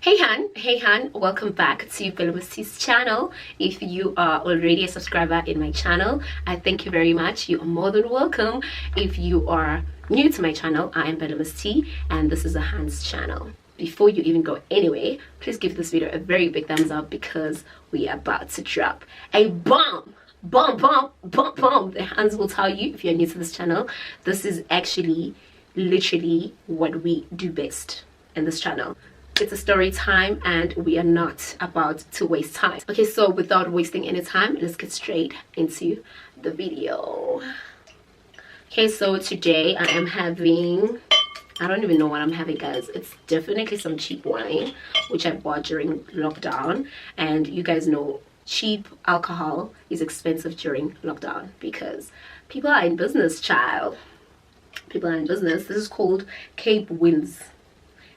Hey Han, welcome back to Barelymisst's channel. If you are already a subscriber in my channel, I thank you very much. You are more than welcome. If you are new to my channel, I am Barelymisst and this is a HUNZ channel. Before you even go anywhere, please give this video a very big thumbs up because we are about to drop a bomb. The HUNZ will tell you if you're new to this channel. This is actually literally what we do best in this channel. It's a story time and we are not about to waste time. Okay, so without wasting any time, let's get straight into the video. Okay, so today I am having, I don't even know what I'm having, guys. It's definitely some cheap wine which I bought during lockdown, and you guys know cheap alcohol is expensive during lockdown because people are in business, child. People are in business. This is called Cape Winds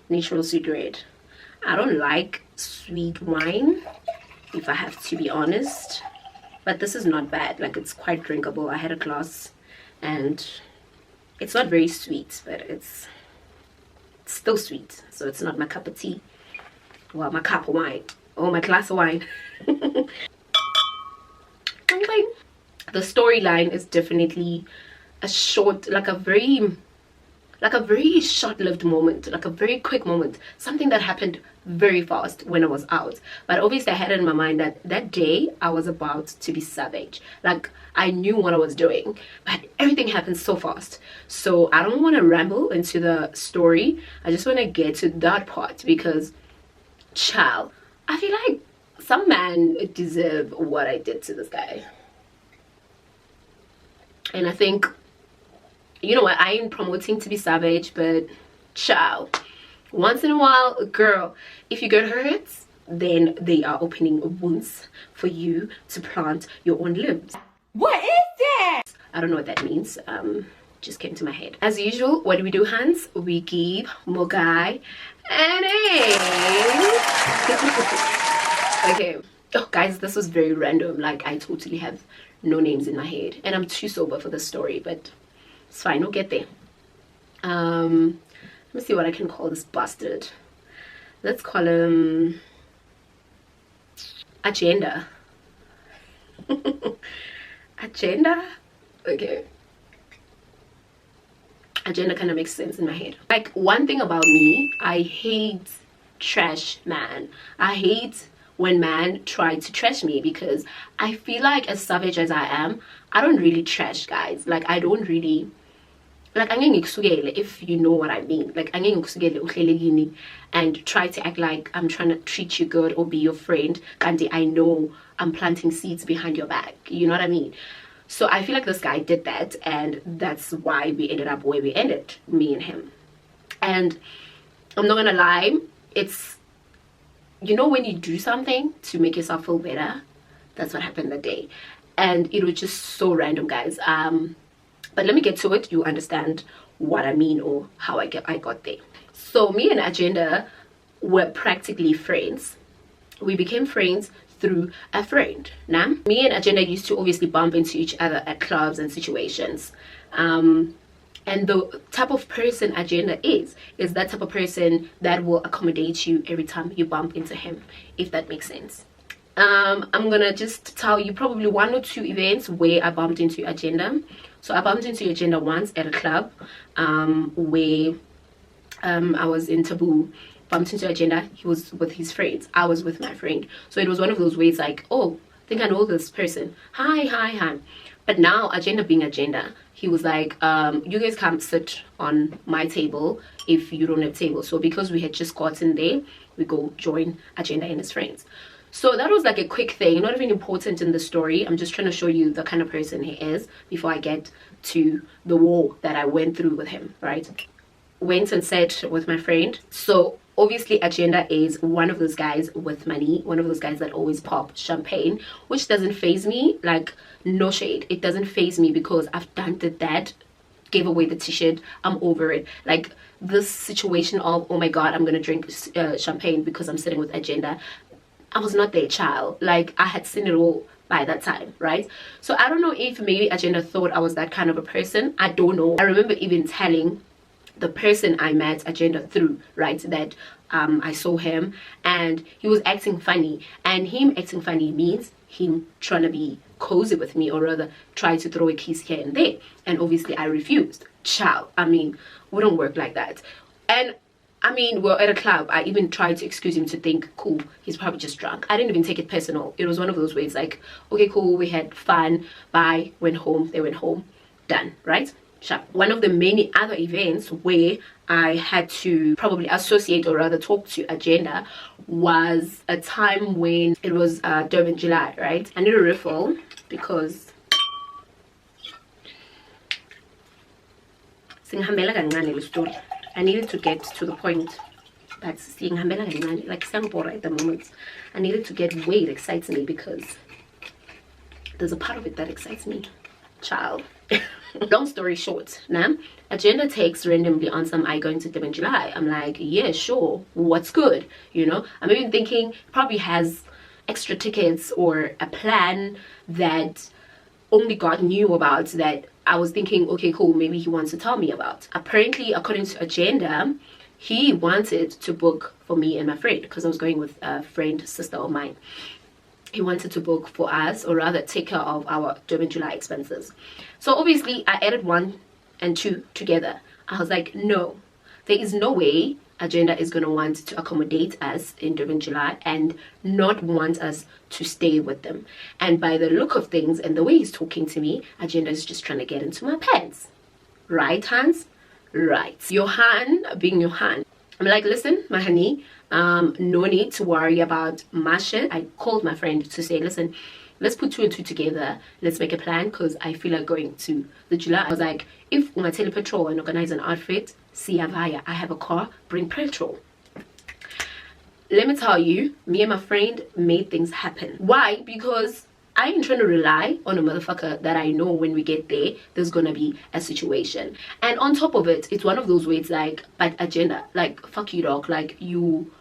natural sweet red. I don't like sweet wine, if I have to be honest, but this is not bad. Like, it's quite drinkable. I had a glass and it's not very sweet, but it's still sweet, so it's not my cup of tea. Well, my cup of wine or my glass of wine. The storyline is definitely a short, like a very short-lived moment, like a very quick moment, something that happened very fast when I was out. But obviously I had it in my mind that that day I was about to be savage. Like, I knew what I was doing, but everything happened so fast. So I don't want to ramble into the story. I just want to get to that part because, child, I feel like some man deserve what I did to this guy. And I think, you know what, I ain't promoting to be savage, but child, once in a while, girl, if you get hurt, then they are opening wounds for you to plant your own limbs. What is that? I don't know what that means. Just came to my head. As usual, what do we do, HUNZ? We give more guy an name. Okay. Oh, guys, this was very random. Like, I totally have no names in my head, and I'm too sober for this story, but it's fine, we'll get there. Let me see what I can call this bastard. Let's call him Agenda. Agenda? Okay. Agenda kind of makes sense in my head. Like, one thing about me, I hate trash man. I hate when man try to trash me because I feel like, as savage as I am, I don't really trash guys. Like, I don't really, like, if you know what I mean. Like, and try to act like I'm trying to treat you good or be your friend, and I know I'm planting seeds behind your back. You know what I mean? So I feel like this guy did that, and that's why we ended up where we ended, me and him. And I'm not gonna lie, it's, you know, when you do something to make yourself feel better, that's what happened that day. And it was just so random, guys. But let me get to it. You understand what I mean or how I got there. So me and Agenda were practically friends. We became friends through a friend. Now, me and Agenda used to obviously bump into each other at clubs and situations. And the type of person Agenda is that type of person that will accommodate you every time you bump into him, if that makes sense. I'm gonna just tell you probably one or two events where I bumped into Agenda. So I bumped into Agenda once at a club where I was in Taboo. Bumped into Agenda. He was with his friends. I was with my friend. So it was one of those ways like, oh, I think I know this person. Hi. But now, Agenda being Agenda, he was like, you guys can't sit on my table if you don't have table. So because we had just gotten there, we go join Agenda and his friends. So that was like a quick thing, not even important in the story. I'm just trying to show you the kind of person he is before I get to the war that I went through with him, right? Went and sat with my friend. So obviously Agenda is one of those guys with money, one of those guys that always pop champagne, which doesn't faze me. Like, no shade, it doesn't faze me because I've done that, gave away the t-shirt, I'm over it. Like, this situation of, oh my god, I'm gonna drink champagne because I'm sitting with Agenda, I was not there, child. Like, I had seen it all by that time, right? So I don't know if maybe Agenda thought I was that kind of a person. I don't know. I remember even telling the person I met Agenda through, right, that I saw him and he was acting funny, and him acting funny means him trying to be cozy with me, or rather try to throw a kiss here and there, and obviously I refused. Child, I mean, wouldn't work like that. And I mean, we're at a club. I even tried to excuse him to think, cool, he's probably just drunk. I didn't even take it personal. It was one of those ways like, okay, cool, we had fun, bye, went home, they went home, done, right? Sure. One of the many other events where I had to probably associate, or rather talk to agenda, was a time when it was Durban July, right? I need a refill because I needed to get to the point. That's like Singapore at the moment. I needed to get way it excites me, because there's a part of it that excites me. Child. Long story short, now agenda takes randomly on some I going to Durban July. I'm like, yeah, sure, what's good? You know, I'm even thinking probably has extra tickets or a plan that only God knew about, that I was thinking, okay, cool, maybe he wants to tell me about. Apparently, according to agenda, he wanted to book for me and my friend, because I was going with a friend, sister of mine. He wanted to book for us, or rather take care of our Durban July expenses. So obviously I added 1 and 2 together. I was like, no, there is no way agenda is going to want to accommodate us in Durban July and not want us to stay with them. And by the look of things and the way he's talking to me, agenda is just trying to get into my pants. Right, Hans? Right. Johan being Johan. I'm like, listen, my honey, no need to worry about my shit. I called my friend to say, listen, let's put 2 and 2 together. Let's make a plan, because I feel like going to the July. I was like, if I tell petrol and organize an outfit, see via, I have a car, bring petrol. Let me tell you, me and my friend made things happen. Why? Because I ain't trying to rely on a motherfucker that I know when we get there, there's gonna be a situation. And on top of it, it's one of those ways like, but agenda, like, fuck you, dog. Like, you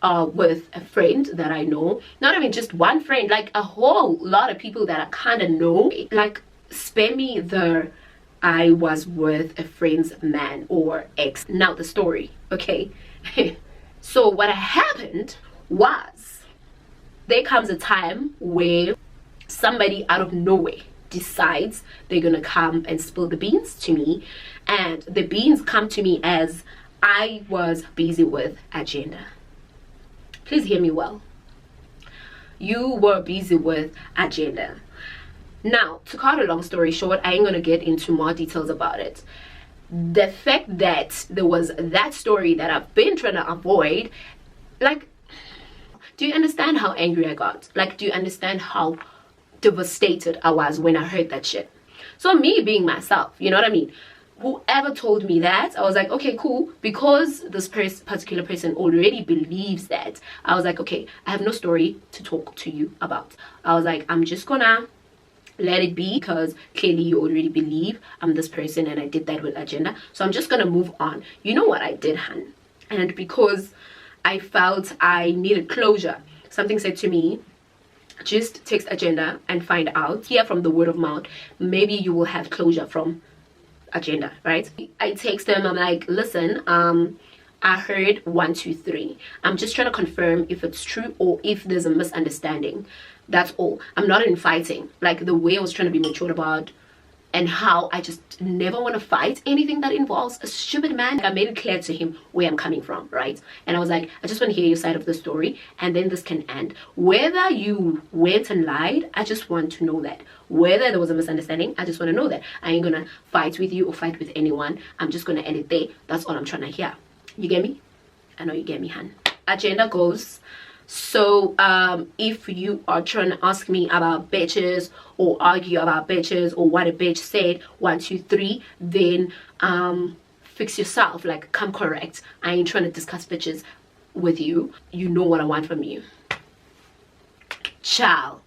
are with a friend that I know. Not even just one friend, like a whole lot of people that I kind of know. Like, spare me the I was with a friend's man or ex. Now the story, okay? So what happened was, there comes a time where somebody out of nowhere decides they're gonna come and spill the beans to me, and the beans come to me as I was busy with agenda. Please hear me well. You were busy with agenda. Now, to cut a long story short, I ain't gonna get into more details about it. The fact that there was that story that I've been trying to avoid, like, do you understand how angry I got? Like, do you understand how devastated I was when I heard that shit? So me being myself, you know what I mean? Whoever told me that, I was like, okay, cool. Because this particular person already believes that, I was like, okay, I have no story to talk to you about. I was like, I'm just gonna let it be, because clearly you already believe I'm this person and I did that with agenda. So I'm just gonna move on. You know what I did, hun? And because I felt I needed closure, something said to me, just text agenda and find out, hear from the word of mouth, maybe you will have closure from agenda, right? I text them, I'm like, listen, I heard 1, 2, 3. I'm just trying to confirm if it's true or if there's a misunderstanding. That's all. I'm not in fighting. Like, the way I was trying to be mature about, and how I just never want to fight anything that involves a stupid man. Like, I made it clear to him where I'm coming from, right? And I was like, I just want to hear your side of the story, and then this can end. Whether you went and lied, I just want to know that. Whether there was a misunderstanding, I just want to know that. I ain't gonna fight with you or fight with anyone. I'm just gonna end it there. That's all I'm trying to hear. You get me? I know you get me, hun. Agenda goes, so if you are trying to ask me about bitches or argue about bitches or what a bitch said, 1, 2, 3, then fix yourself. Like, come correct. I ain't trying to discuss bitches with you. You know what I want from you. Ciao.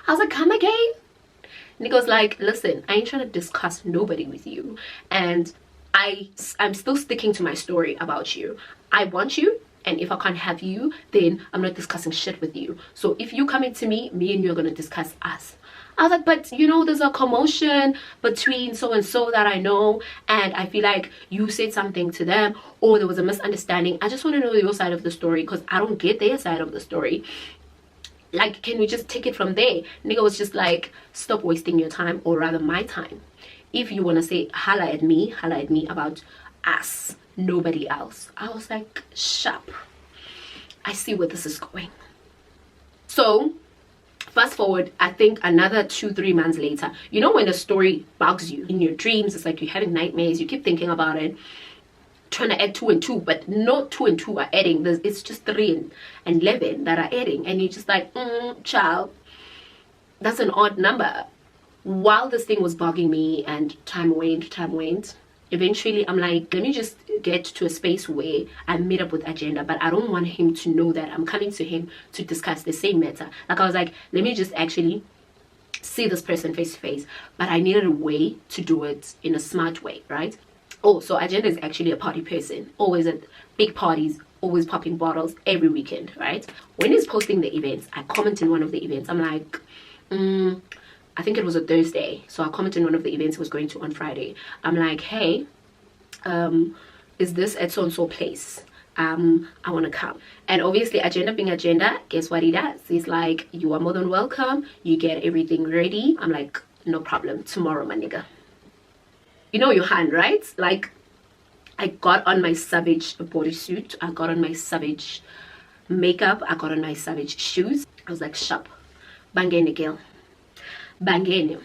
I was like, come again? And he goes like, listen, I ain't trying to discuss nobody with you, and I'm still sticking to my story about you. I want you, and if I can't have you, then I'm not discussing shit with you. So if you come into me and you're gonna discuss us. I was like, but you know, there's a commotion between so and so that I know, and I feel like you said something to them, or there was a misunderstanding. I just want to know your side of the story, because I don't get their side of the story. Like, can we just take it from there? Nigga was just like, stop wasting your time, or rather my time. If you want to say holla at me about us, nobody else. I was like, sharp. I see where this is going. So fast forward, I think another 2-3 months later, you know when a story bugs you in your dreams, it's like you're having nightmares, you keep thinking about it, trying to add 2 and 2, but no 2 and 2 are adding. It's just 3 and 11 that are adding, and you're just like, child, that's an odd number. While this thing was bugging me and time went, eventually I'm like, let me just get to a space where I meet up with Agenda, but I don't want him to know that I'm coming to him to discuss the same matter. Like, I was like, let me just actually see this person face to face, but I needed a way to do it in a smart way, right? Oh, so Agenda is actually a party person, always at big parties, always popping bottles every weekend, right? When he's posting the events, I comment in one of the events. I'm like, I think it was a Thursday, so I commented on one of the events he was going to on Friday. I'm like, hey, is this at so-and-so place? I want to come. And obviously, Agenda being Agenda, guess what he does? He's like, you are more than welcome. You get everything ready. I'm like, no problem. Tomorrow, my nigga. You know your hand, right? Like, I got on my savage bodysuit. I got on my savage makeup. I got on my savage shoes. I was like, sharp. Bangene girl. Bangene.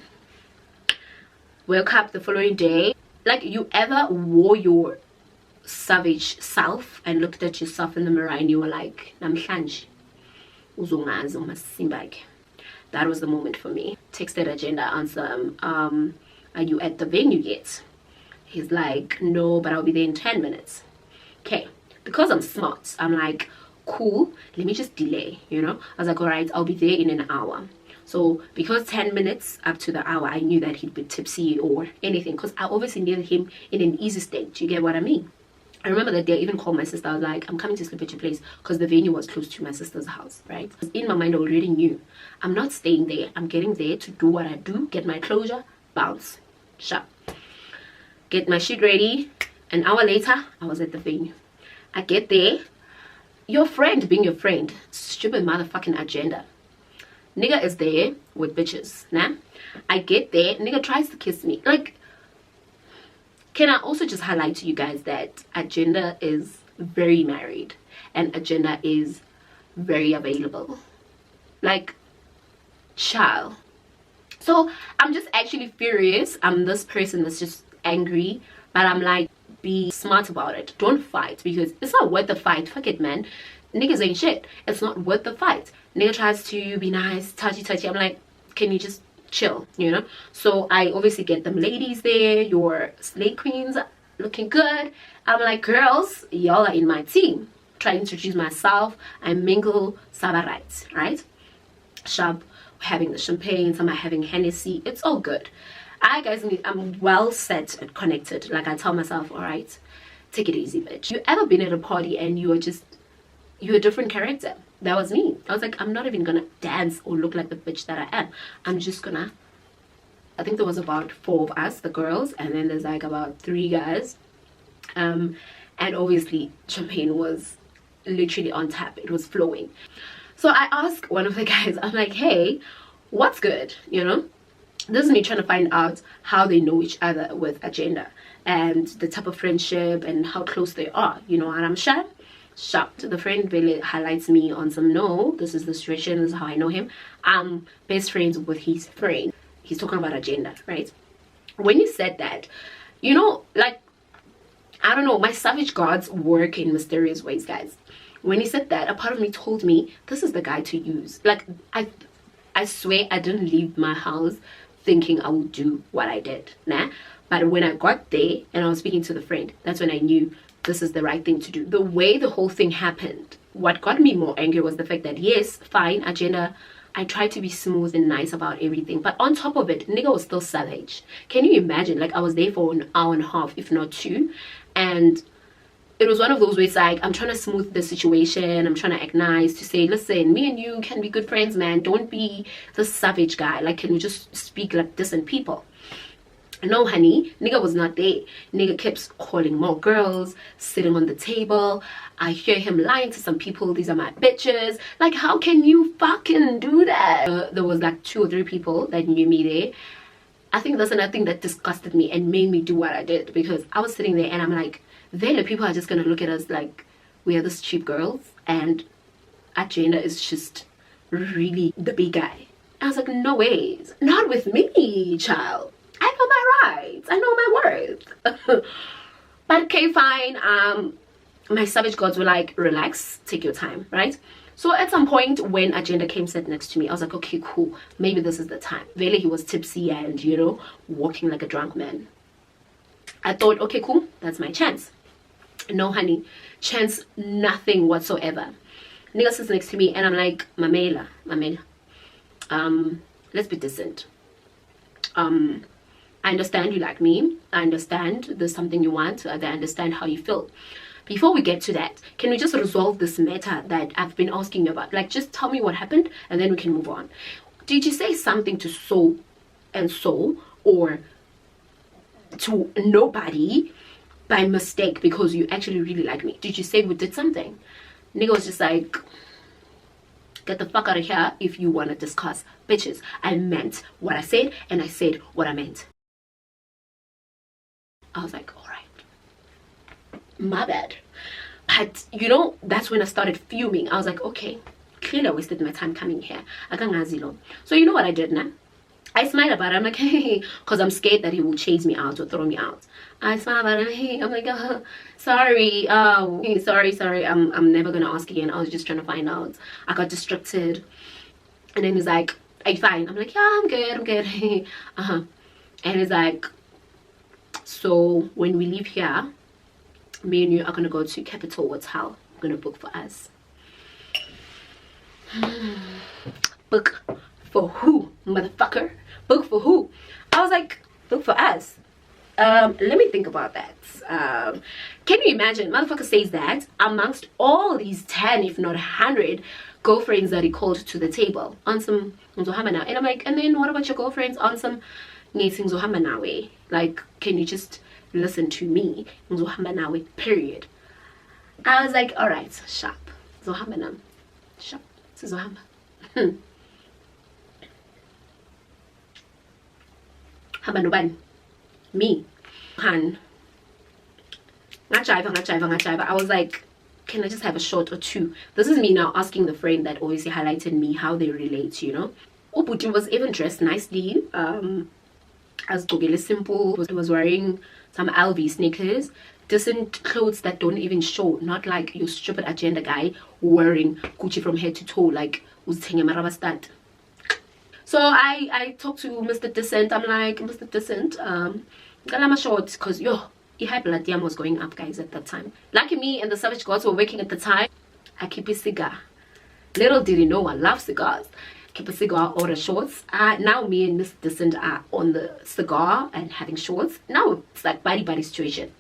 Woke up the following day. Like, you ever wore your savage self and looked at yourself in the mirror and you were like, namhlanje uzongazi umasimbake. That was the moment for me. Texted Agenda, answer him, are you at the venue yet? He's like, no, but I'll be there in 10 minutes. Okay, because I'm smart, I'm like, cool, let me just delay, you know. I was like, all right, I'll be there in an hour. So because 10 minutes up to the hour, I knew that he'd be tipsy or anything, because I obviously needed him in an easy state. You get what I mean? I remember that day I even called my sister. I was like, I'm coming to sleep at your place, because the venue was close to my sister's house, right? In my mind, I already knew I'm not staying there. I'm getting there to do what I do, get my closure, bounce, sharp, get my shit ready. An hour later, I was at the venue. I get there, your friend being your friend, stupid motherfucking Agenda. Nigga is there with bitches, nah? I get there, nigga tries to kiss me. Like, can I also just highlight to you guys that Agenda is very married and Agenda is very available. Like, child. So I'm just actually furious. I'm this person that's just angry, but I'm like, be smart about it. Don't fight, because it's not worth the fight. Fuck it, man. Niggas ain't shit. It's not worth the fight. Nigga tries to be nice, touchy. I'm like, can you just chill, you know? So I obviously get them ladies there, your slay queens looking good. I'm like, girls, y'all are in my team. Try to introduce myself. I mingle Sabarites, right? Sharp, we're having the champagne, some are having Hennessy. It's all good. Guys, I'm well set and connected. Like, I tell myself, all right, take it easy, bitch. You ever been at a party and you're a different character? That was me. I was like, I'm not even gonna dance or look like the bitch that I am. I'm just gonna, I think there was about 4 of us, the girls, and then there's like about 3 guys. And obviously champagne was literally on tap. It was flowing. So I asked one of the guys, I'm like, hey, what's good, you know? This is me trying to find out how they know each other with Agenda and the type of friendship and how close they are, you know. And I'm shocked. The friend really highlights me on some, no, this is the situation, this is how I know him. I'm best friends with his friend. He's talking about Agenda, right? When he said that, you know, like, I don't know, my savage gods work in mysterious ways, guys. When he said that, a part of me told me this is the guy to use. Like, I swear I didn't leave my house thinking I would do what I did, nah. But when I got there and I was speaking to the friend, that's when I knew this is the right thing to do. The way the whole thing happened, what got me more angry was the fact that, yes, fine, Agenda, I tried to be smooth and nice about everything, but on top of it, nigga was still savage. Can you imagine? Like, I was there for an hour and a half, if not 2, and it was one of those where it's like, I'm trying to smooth the situation, I'm trying to act nice, to say, listen, me and you can be good friends, man, don't be the savage guy, like, can we just speak like decent people? No, honey, nigga was not there. Nigga kept calling more girls, sitting on the table. I hear him lying to some people, these are my bitches. Like, how can you fucking do that? There was like 2 or 3 people that knew me there. I think that's another thing that disgusted me and made me do what I did, because I was sitting there and I'm like, then the people are just gonna look at us like we are these cheap girls and Agenda is just really the big guy. I was like, no ways, not with me, child. I know my rights, I know my worth. But okay, fine. My savage gods were like, relax, take your time, right? So at some point when Agenda came sat next to me, I was like, okay, cool, maybe this is the time. Really, he was tipsy and, you know, walking like a drunk man. I thought, okay, cool, that's my chance. No, honey, chance nothing whatsoever. Nigga sits next to me and I'm like, Mamela, let's be decent. I understand you like me. I understand there's something you want. I understand how you feel. Before we get to that, can we just resolve this matter that I've been asking you about? Like, just tell me what happened and then we can move on. Did you say something to so and so, or to nobody by mistake because you actually really like me? Did you say we did something? Nigga was just like, get the fuck out of here if you want to discuss bitches. I meant what I said and I said what I meant. I was like, all right, my bad. But you know, that's when I started fuming. I was like, okay, clearly I wasted my time coming here. I can't azilo. So you know what I did now? I smiled about it. I'm like, hey, because I'm scared that he will chase me out or throw me out. I smiled about it. Hey, I'm like, sorry. Sorry. I'm never gonna ask again. I was just trying to find out. I got distracted. And then he's like, are you fine? I'm like, yeah, I'm good. And he's like, so when we leave here, me and you are gonna go to Capital Hotel. I'm gonna book for us. Book for who, motherfucker? Book for who? I was like, book for us. Let me think about that. Can you imagine? Motherfucker says that amongst all these 10, if not 100 girlfriends that he called to the table on some Nzohama. And I'm like, and then what about your girlfriends on some Nzohama nawe? Like, can you just listen to me? Nzohama nawe, period. I was like, all right, sharp. Zohama nam. Sharp. Zohama. Hamba nobani? Me. Han. Ngajiva. I was like, can I just have a shot or two? This is me now asking the friend that always highlighted me how they relate, you know. Uputi was even dressed nicely. As Togele simple, was wearing some LV sneakers, decent clothes that don't even show, not like your stupid Agenda guy wearing Gucci from head to toe like Uzitenge Marabastad. So I talked to Mr. Decent. I'm like, Mr. Decent, Galama short, because yo, high blood yam was going up, guys, at that time. Lucky me and the Savage Gods were working at the time. I keep a cigar. Little did he know I love cigars. Keep a cigar, order shorts. Now me and Mr. Decent are on the cigar and having shorts. Now it's like buddy situation.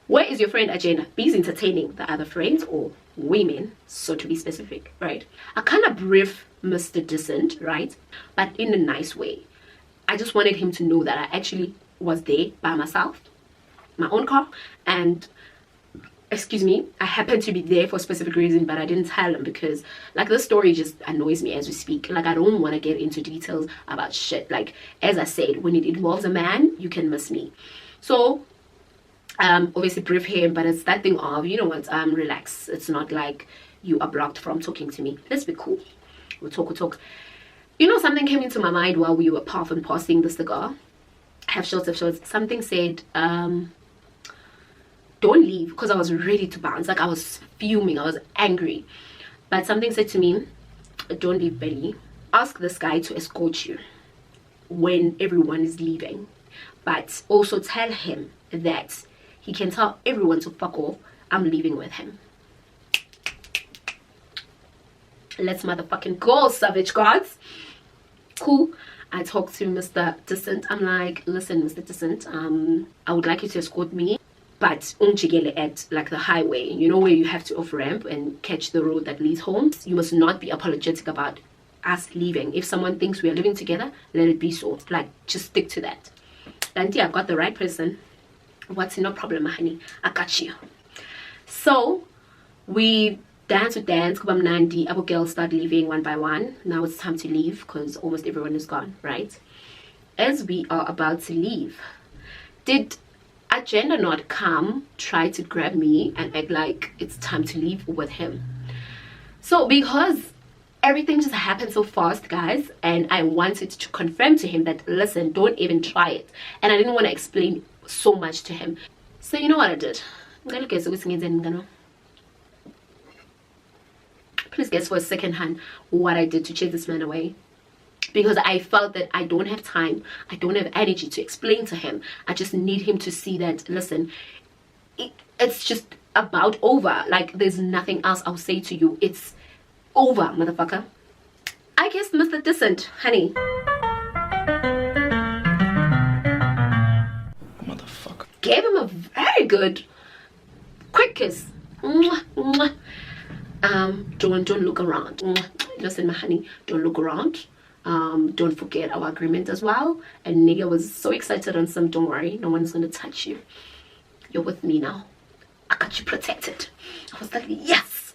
Where is your friend Agenda? He's entertaining the other friends or women, so to be specific, right? I kind of brief Mr. Decent, right? But in a nice way. I just wanted him to know that I actually was there by myself, my own car, and excuse me, I happened to be there for a specific reason, but I didn't tell him because like this story just annoys me as we speak. Like, I don't want to get into details about shit. Like, as I said, when it involves a man, you can miss me. So obviously brief him, but it's that thing of, you know what, relax. It's not like you are blocked from talking to me. Let's be cool. We'll talk. You know, something came into my mind while we were puff and passing the cigar. I have shots of shots. Something said, don't leave, because I was ready to bounce. Like, I was fuming, I was angry. But something said to me, don't leave, Belly. Ask this guy to escort you when everyone is leaving. But also tell him that he can tell everyone to fuck off. I'm leaving with him. Let's motherfucking go, Savage Gods. Cool. I talked to Mr. Decent. I'm like, listen, Mr. Decent, I would like you to escort me, but unjigele at like the highway, you know, where you have to off ramp and catch the road that leads home. You must not be apologetic about us leaving. If someone thinks we are living together, let it be so. Like, just stick to that. And yeah, I got the right person. What's no problem, honey? I got you. So we dance with dance, Nandi, our girls start leaving one by one. Now it's time to leave because almost everyone is gone, right? As we are about to leave, did Agenda not come, try to grab me and act like it's time to leave with him? So because everything just happened so fast, guys, and I wanted to confirm to him that, listen, don't even try it, and I didn't want to explain so much to him. So you know what I did? Please guess for a second hand what I did to chase this man away. Because I felt that I don't have time, I don't have energy to explain to him. I just need him to see that, listen, it's just about over. Like, there's nothing else I'll say to you. It's over, motherfucker. I guess Mr. Decent, honey. Motherfucker. Gave him a very good, quick kiss. Mwah, mwah. Don't look around. Listen, my honey, don't look around. Don't forget our agreement as well. And nigga was so excited on some, don't worry, no one's gonna touch you. You're with me now. I got you protected. I was like, yes,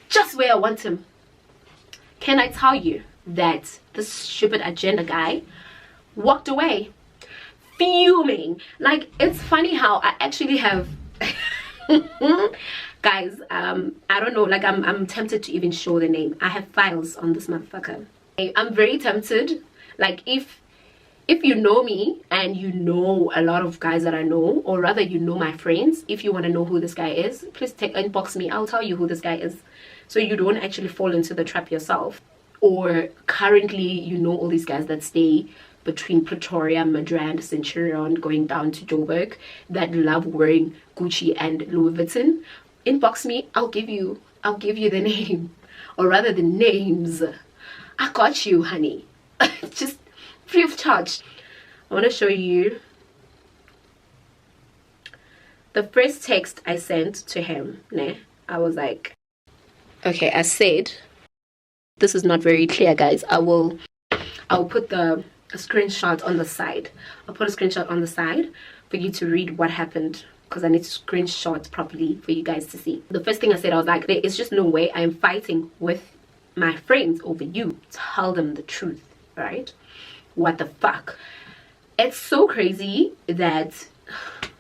just where I want him. Can I tell you that this stupid agenda guy walked away fuming? Like, it's funny how I actually have guys, I don't know, like I'm tempted to even show the name. I have files on this motherfucker. I'm very tempted. Like, if you know me and you know a lot of guys that I know, or rather you know my friends, if you want to know who this guy is, please inbox me. I'll tell you who this guy is, so you don't actually fall into the trap yourself. Or currently you know all these guys that stay between Pretoria, Midrand, Centurion, going down to Joburg, that love wearing Gucci and Louis Vuitton. Inbox me. I'll give you the name, or rather the names. I got you, honey. Just free of charge. I want to show you the first text I sent to him. I was like, okay, I said, this is not very clear, guys. I'll put a screenshot on the side. I'll put a screenshot on the side for you to read what happened, because I need to screenshot properly for you guys to see. The first thing I said, I was like, there is just no way I am fighting with my friends over you. Tell them the truth, right? What the fuck? It's so crazy that,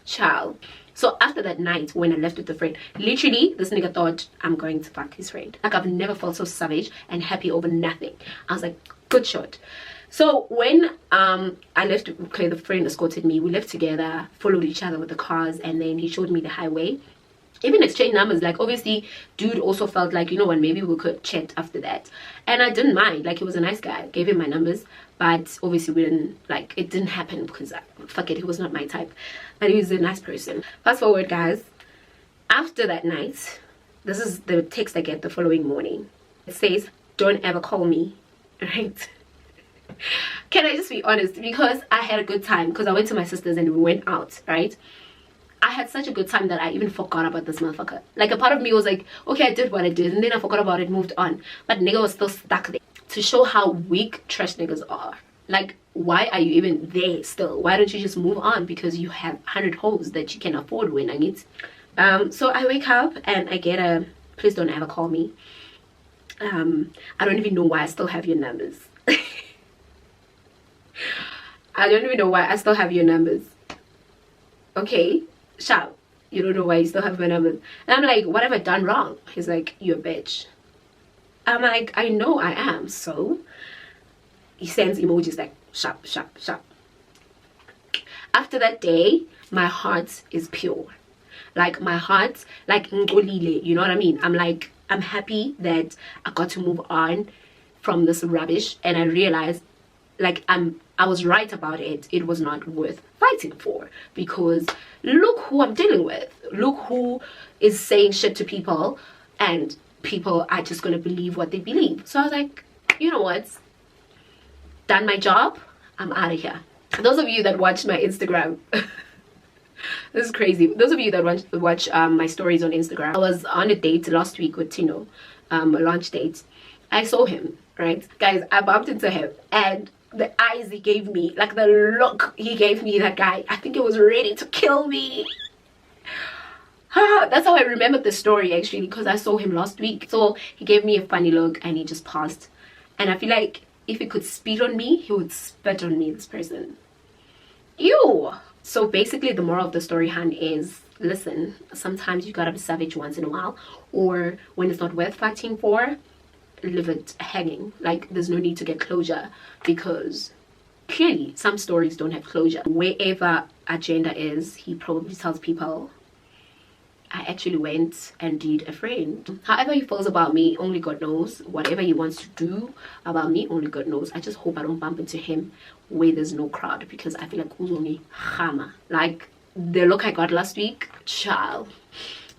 child. So after that night when I left with the friend, literally this nigga thought I'm going to fuck his friend. Like, I've never felt so savage and happy over nothing. I was like, good shot. So when I left, okay, the friend escorted me, we left together, followed each other with the cars, and then he showed me the highway. Even exchanged numbers. Like, obviously dude also felt like, you know what, maybe we could chat after that, and I didn't mind. Like, he was a nice guy. Gave him my numbers, but obviously we didn't, like, it didn't happen because fuck it, he was not my type, but he was a nice person. Fast forward, guys, after that night, this is the text I get the following morning. It says, don't ever call me, right? Can I just be honest? Because I had a good time, because I went to my sister's and we went out, right? I had such a good time that I even forgot about this motherfucker. Like, a part of me was like, okay, I did what I did, and then I forgot about it, moved on. But nigga was still stuck there. To show how weak trash niggas are. Like, why are you even there still? Why don't you just move on? Because you have 100 hoes that you can afford when I need. So I wake up and I get a, please don't ever call me. I don't even know why I still have your numbers. I don't even know why I still have your numbers. Okay, shout. You don't know why you still have my numbers. And I'm like, what have I done wrong? He's like, you're a bitch. I'm like, I know I am. So he sends emojis like sharp, sharp, sharp. After that day, my heart is pure. Like, my heart, like, you know what I mean? I'm like, I'm happy that I got to move on from this rubbish, and I realized, like, I was right about it. It was not worth fighting for, because look who I'm dealing with. Look who is saying shit to people, and people are just gonna believe what they believe. So I was like, you know what? Done my job. I'm out of here. Those of you that watch my Instagram This is crazy. Those of you that watch my stories on Instagram, I was on a date last week with Tino, a launch date. I saw him, right? Guys, I bumped into him, and the eyes he gave me, like the look he gave me, that guy, I think it was ready to kill me. That's how I remembered the story, actually, because I saw him last week. So he gave me a funny look and he just passed. And I feel like if he could spit on me, he would spit on me, this person. Ew. So basically the moral of the story, hun, is listen, sometimes you gotta be savage once in a while, or when it's not worth fighting for, leave it hanging. Like, there's no need to get closure, because clearly some stories don't have closure. Wherever agenda is, he probably tells people, I actually went and did a friend. However he feels about me, only God knows. Whatever he wants to do about me, only God knows. I just hope I don't bump into him where there's no crowd, because I feel like uzongi hama. Like the look I got last week, child.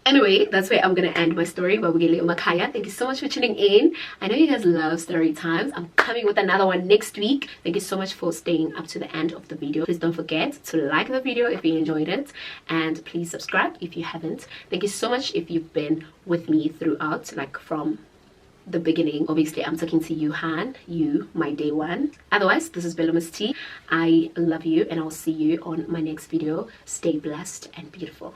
Anyway, that's where I'm gonna end my story. Thank you so much for tuning in. I know you guys love story times. I'm coming with another one next week. Thank you so much for staying up to the end of the video. Please don't forget to like the video if you enjoyed it, and please subscribe if you haven't. Thank you so much if you've been with me throughout, like from the beginning. Obviously I'm talking to you, Han, you, my day one. Otherwise, this is Barelymisst. I love you, and I'll see you on my next video. Stay blessed and beautiful.